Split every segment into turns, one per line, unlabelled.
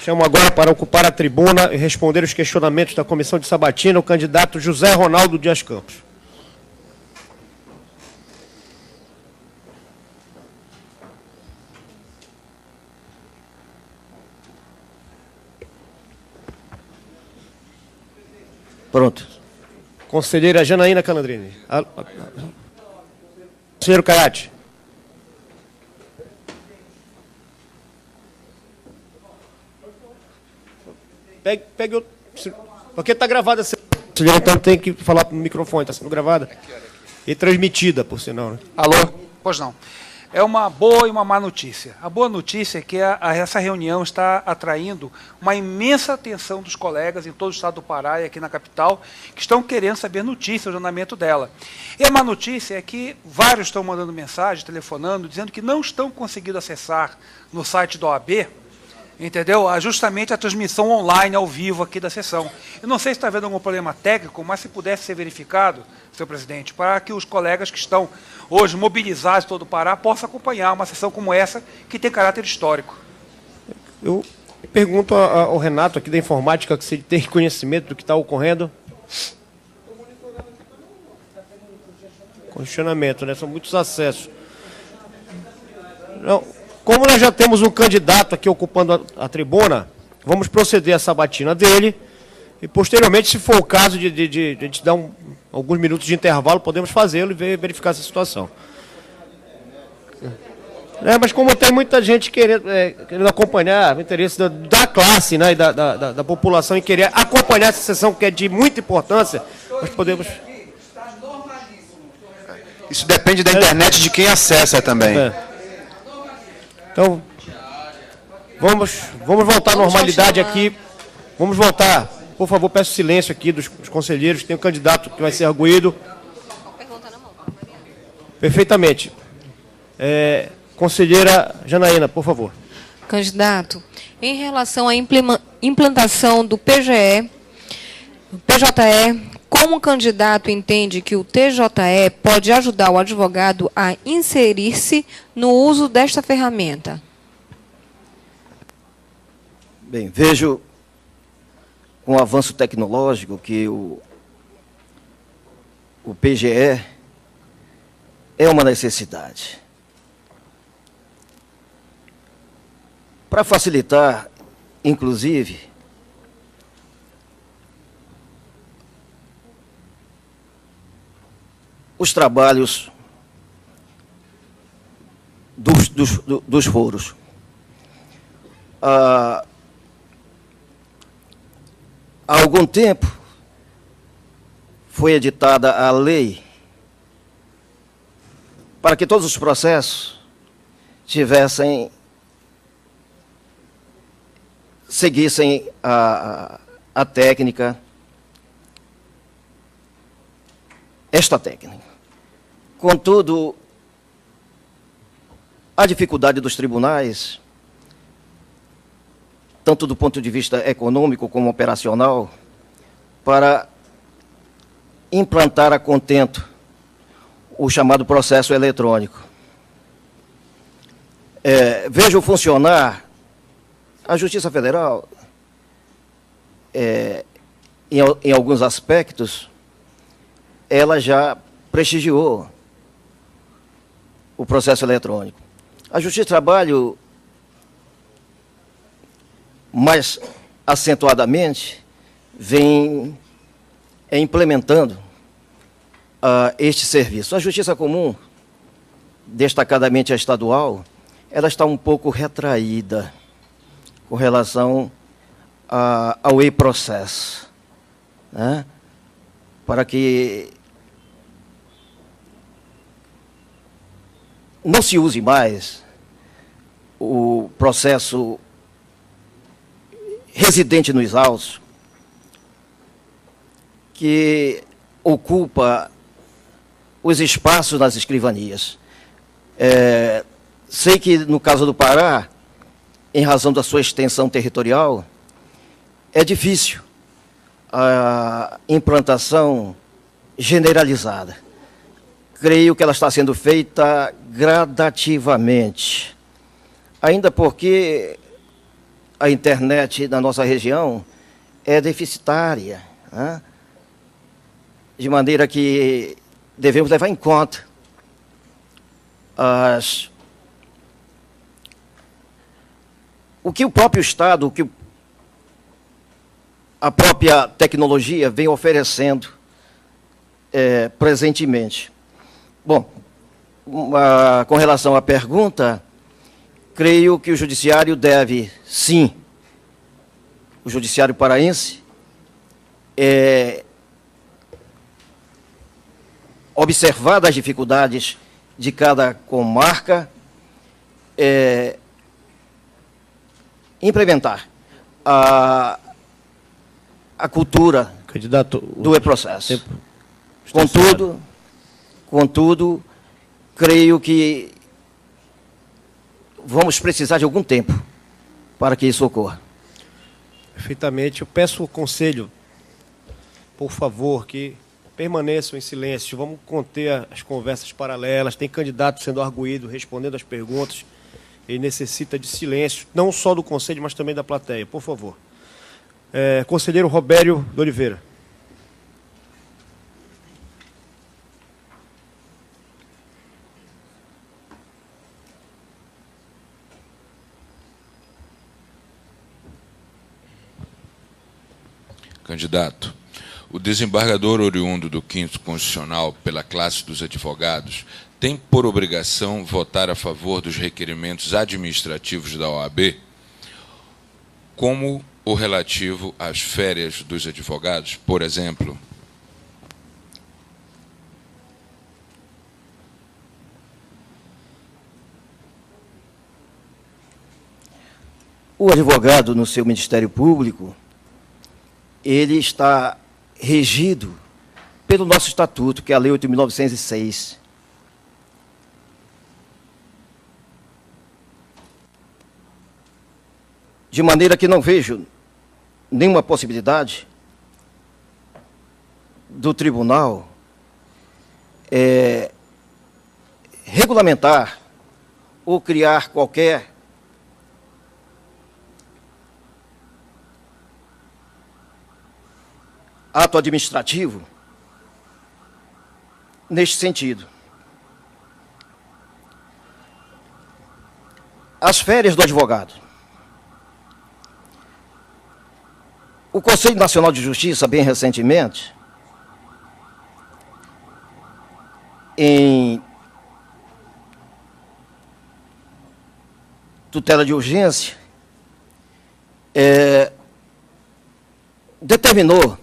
Chamo agora para ocupar a tribuna e responder os questionamentos da comissão de sabatina o candidato José Ronaldo Dias Campos.
Pronto.
Conselheira Janaína Calandrini. Conselheiro Caiate. Pegue o... Porque está gravada. Conselheiro, então tem que falar no microfone, está sendo gravada. E transmitida, por sinal. Né?
Alô? Pois não. É uma boa e uma má notícia. A boa notícia é que essa reunião está atraindo uma imensa atenção dos colegas em todo o estado do Pará e aqui na capital, que estão querendo saber notícias do andamento dela. E a má notícia é que vários estão mandando mensagem, telefonando, dizendo que não estão conseguindo acessar no site da OAB, entendeu? Justamente a transmissão online, ao vivo aqui da sessão. Eu não sei se está havendo algum problema técnico, mas se pudesse ser verificado, senhor presidente, para que os colegas que estão hoje mobilizados em todo o Pará possam acompanhar uma sessão como essa, que tem caráter histórico.
Eu pergunto ao Renato aqui da informática, se ele tem conhecimento do que está ocorrendo. Congestionamento, né? São muitos acessos. Não, como nós já temos um candidato aqui ocupando a tribuna, vamos proceder à sabatina dele e, posteriormente, se for o caso de a gente dar alguns minutos de intervalo, podemos fazê-lo e verificar essa situação. Mas como tem muita gente querendo acompanhar, o interesse da classe, né, e da população em querer acompanhar essa sessão, que é de muita importância, nós podemos...
Isso depende da internet de quem acessa também.
Então, vamos voltar à normalidade aqui. Vamos voltar. Por favor, peço silêncio aqui dos conselheiros. Tem um candidato que vai ser arguído. Perfeitamente. Conselheira Janaína, por favor.
Candidato, em relação à implantação do PJE, como o candidato entende que o TJE pode ajudar o advogado a inserir-se no uso desta ferramenta?
Bem, vejo com o avanço tecnológico que o PGE é uma necessidade. Para facilitar, inclusive, os trabalhos dos foros. Há algum tempo foi editada a lei para que todos os processos seguissem a técnica, esta técnica. Contudo, a dificuldade dos tribunais, tanto do ponto de vista econômico como operacional, para implantar a contento o chamado processo eletrônico. Vejo funcionar a Justiça Federal, em alguns aspectos, ela já prestigiou o processo eletrônico. A Justiça do Trabalho, mais acentuadamente, vem implementando este serviço. A Justiça Comum, destacadamente a estadual, ela está um pouco retraída com relação ao e-processo, né? Para que não se use mais o processo residente nos autos, que ocupa os espaços nas escrivanias. Sei que, no caso do Pará, em razão da sua extensão territorial, é difícil a implantação generalizada. Creio que ela está sendo feita gradativamente, ainda porque a internet na nossa região é deficitária, né? De maneira que devemos levar em conta o que o próprio Estado, o que a própria tecnologia vem oferecendo presentemente. Bom, com relação à pergunta, creio que o Judiciário deve, sim, o Judiciário paraense, observar as dificuldades de cada comarca, implementar a cultura
Candidato,
do e-processo.
tempo
Contudo, creio que vamos precisar de algum tempo para que isso ocorra.
Perfeitamente. Eu peço o conselho, por favor, que permaneçam em silêncio. Vamos conter as conversas paralelas. Tem candidato sendo arguído, respondendo as perguntas. Ele necessita de silêncio, não só do conselho, mas também da plateia. Por favor. Conselheiro Robério de Oliveira.
Candidato, o desembargador oriundo do 5º Constitucional pela classe dos advogados tem por obrigação votar a favor dos requerimentos administrativos da OAB, como o relativo às férias dos advogados, por exemplo?
O advogado no seu Ministério Público, ele está regido pelo nosso estatuto, que é a Lei 8.906. De maneira que não vejo nenhuma possibilidade do tribunal regulamentar ou criar qualquer ato administrativo neste sentido. As férias do advogado. O Conselho Nacional de Justiça, bem recentemente, em tutela de urgência, determinou,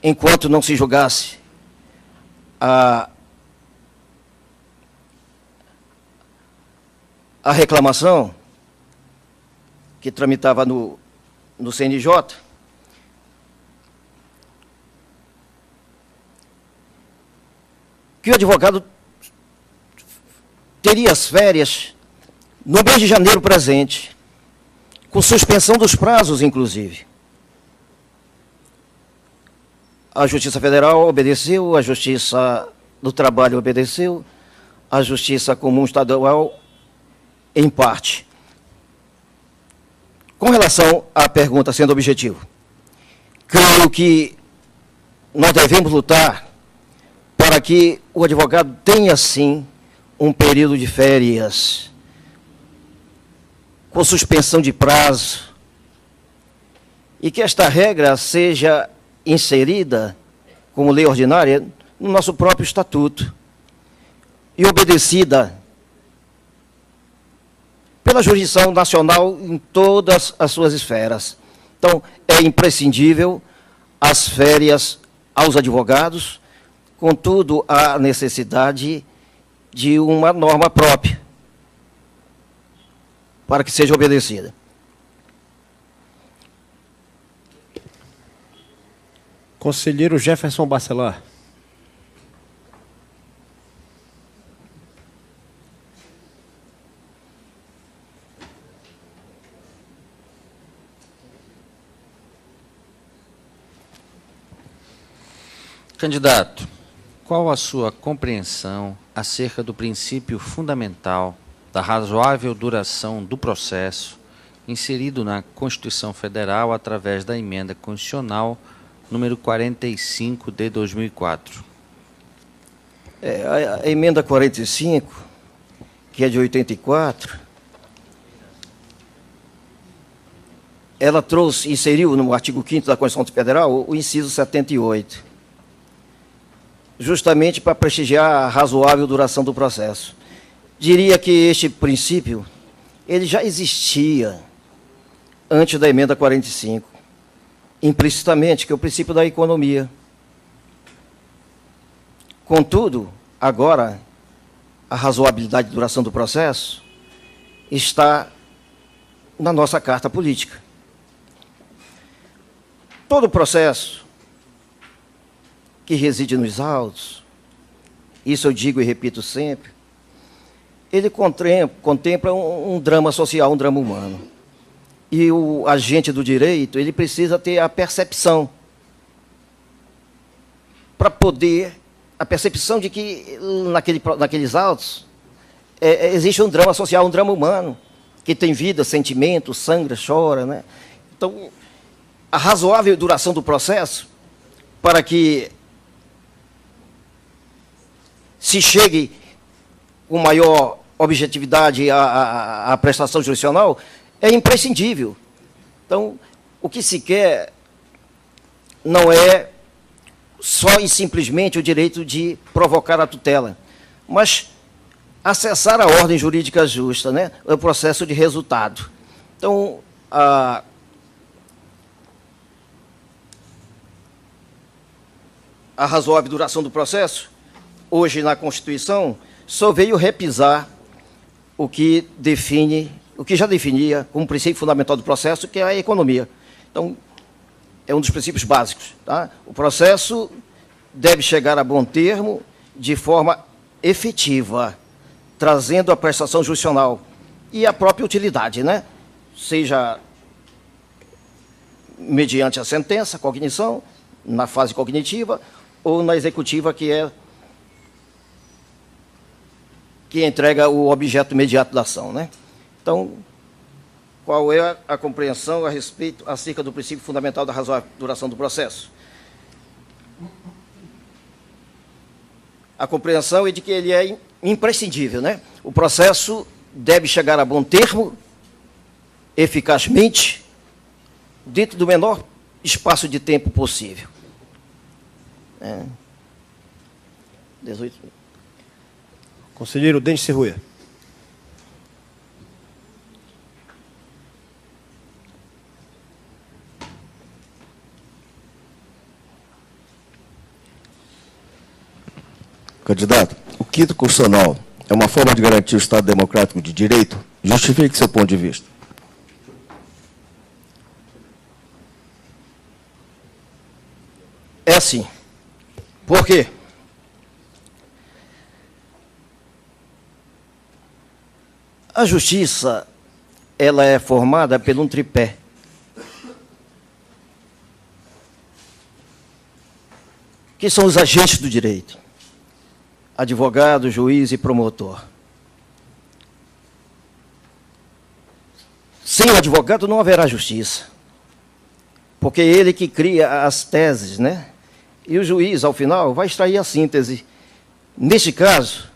enquanto não se julgasse a reclamação que tramitava no CNJ, que o advogado teria as férias no mês de janeiro presente, com suspensão dos prazos, inclusive. A Justiça Federal obedeceu, a Justiça do Trabalho obedeceu, a Justiça Comum Estadual, em parte. Com relação à pergunta, sendo objetivo, creio que nós devemos lutar para que o advogado tenha, sim, um período de férias, com suspensão de prazo, e que esta regra seja inserida como lei ordinária no nosso próprio estatuto e obedecida pela jurisdição nacional em todas as suas esferas. Então, é imprescindível as férias aos advogados, contudo, há necessidade de uma norma própria para que seja obedecida.
Conselheiro Jefferson Bacelar.
Candidato, qual a sua compreensão acerca do princípio fundamental da razoável duração do processo inserido na Constituição Federal através da Emenda Constitucional número 45 de 2004.
A Emenda 45, que é de 84, ela inseriu no artigo 5º da Constituição Federal o inciso 78, justamente para prestigiar a razoável duração do processo. Diria que este princípio ele já existia antes da Emenda 45, implicitamente, que é o princípio da economia. Contudo, agora, a razoabilidade de duração do processo está na nossa Carta Política. Todo processo que reside nos autos, isso eu digo e repito sempre, ele contempla um drama social, um drama humano. E o agente do direito, ele precisa ter a percepção para poder, a percepção de que naqueles autos existe um drama social, um drama humano, que tem vida, sentimento, sangra, chora, né? Então, a razoável duração do processo, para que se chegue com maior objetividade à prestação jurisdicional, é imprescindível. Então, o que se quer não é só e simplesmente o direito de provocar a tutela, mas acessar a ordem jurídica justa, né? O processo de resultado. Então, a razoável duração do processo, hoje na Constituição, só veio repisar o que já definia como princípio fundamental do processo, que é a economia. Então, é um dos princípios básicos. Tá? O processo deve chegar a bom termo de forma efetiva, trazendo a prestação jurisdicional e a própria utilidade, né? Seja mediante a sentença, a cognição, na fase cognitiva, ou na executiva, que entrega o objeto imediato da ação, né? Então, qual é a compreensão a respeito, acerca do princípio fundamental da razoável duração do processo? A compreensão é de que ele é imprescindível, né? O processo deve chegar a bom termo, eficazmente, dentro do menor espaço de tempo possível. 18.
Conselheiro Denis Serruia.
Candidato, o 5º Constitucional é uma forma de garantir o Estado democrático de direito? Justifique seu ponto de vista.
É assim. Por quê? A justiça, ela é formada por um tripé. Que são os agentes do direito: advogado, juiz e promotor. Sem o advogado não haverá justiça, porque é ele que cria as teses, né? E o juiz, ao final, vai extrair a síntese. Neste caso,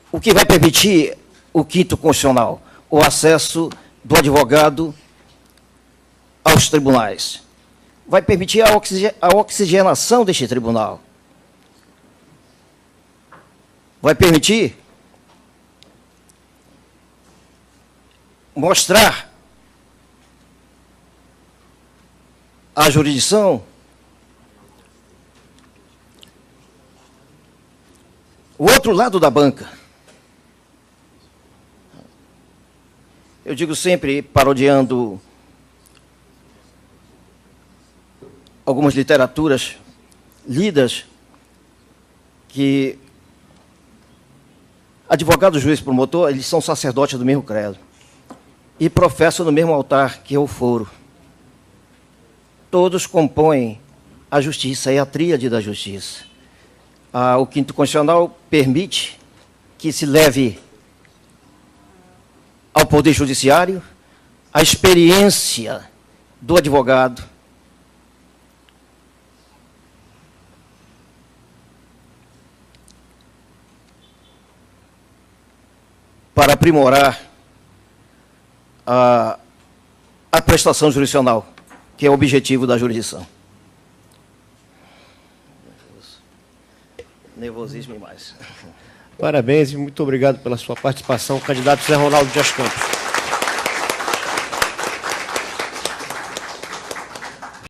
o que vai permitir o 5º Constitucional? O acesso do advogado aos tribunais. Vai permitir a oxigenação deste tribunal. Vai permitir mostrar à jurisdição o outro lado da banca. Eu digo sempre, parodiando algumas literaturas lidas, que advogado, juiz e promotor, eles são sacerdotes do mesmo credo e professam no mesmo altar, que é o foro. Todos compõem a justiça, é a tríade da justiça. O 5º Constitucional permite que se leve ao Poder Judiciário, a experiência do advogado, para aprimorar a prestação jurisdicional, que é o objetivo da jurisdição. Nervosismo e mais.
Parabéns e muito obrigado pela sua participação, candidato Zé Ronaldo Dias Campos.